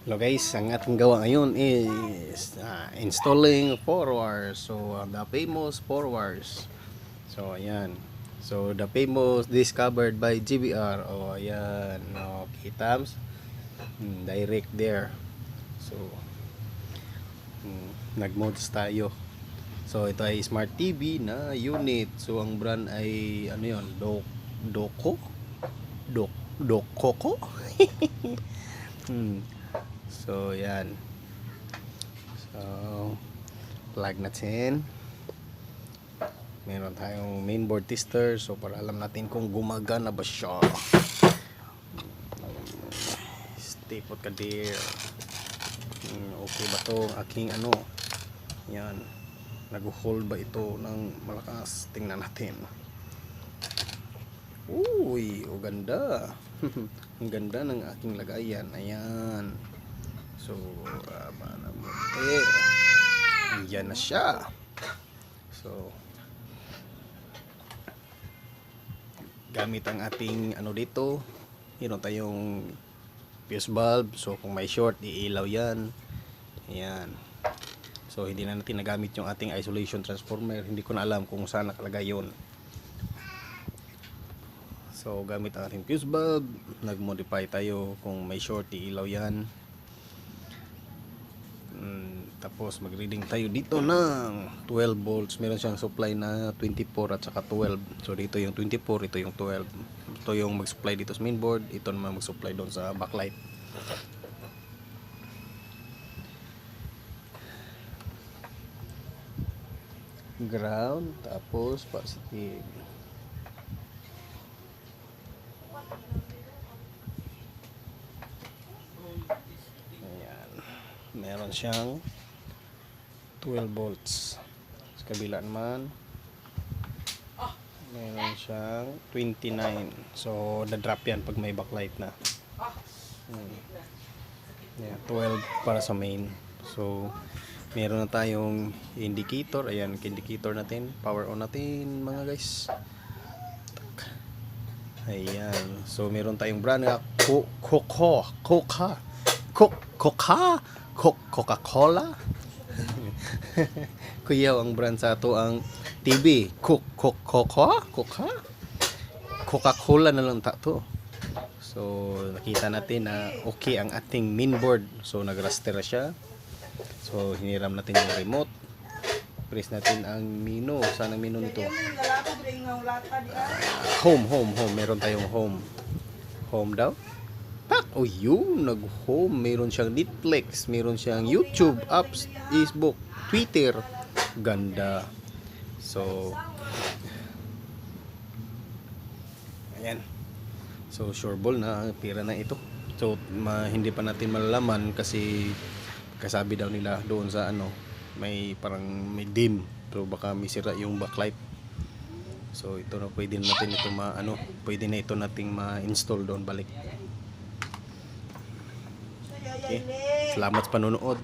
Hello guys, ang ating gawa ngayon is installing forward. So the famous forwards. So ayan. So the famous discovered by GBR. Oh ayan. Okay, thumbs. Direct there. So nag-modes tayo. So ito ay smart TV na unit. So ang brand ay ano 'yon? Doko? Dokoko? So yan. So plug natin. Meron tayong mainboard tester, so para alam natin kung gumagana ba siya. Stay put ka there. Okay ba to aking ano? Yan. Nag-hold ba ito ng malakas? Tingnan natin. Uy, oh ganda. Ang ganda ng aking lagayan. Ayan. So, ayan na siya. So, gamit ang ating ano dito. Meron tayong fuse bulb. So, kung may short, iilaw yan. Ayan. So, hindi na natin nagamit yung ating isolation transformer. Hindi ko na alam kung saan nakalagay yun. So gamit ang ating fuse bulb, nag-modify tayo kung may short, iilaw yan. Tapos mag-reading tayo dito ng 12 volts. Meron siyang supply na 24 at saka 12. So dito yung 24, ito yung 12. Ito yung mag-supply dito sa mainboard, ito naman mag-supply doon sa backlight. Ground, tapos positive. Meron siyang 12 volts. Sa kabila naman meron siyang 29. So da-drop yan pag may backlight na. Yeah, 12 para sa main. So meron na tayong indicator. Ayan, indicator natin. Power on natin mga guys. Ayan. So meron tayong brand na Coca-Cola. Kuya ang brand sa ato ang TV. Coca-Cola na lang to. So nakita natin na okay ang ating mainboard. So nag-raster na siya. So hiniram natin yung remote. Press natin ang menu. Saan ang menu nito? Home. Meron tayong home. Home daw. Oh yun, nag-home. Meron siyang Netflix, meron siyang YouTube, apps, Facebook, Twitter. Ganda. So ayan. So sureball na pira na ito. So hindi pa natin malalaman kasi kasabi daw nila doon sa ano, may parang may dim. So baka misira yung backlight. So ito na pwede natin ito pwede na ito nating ma-install doon balik. Okay. Salamat sa panonood.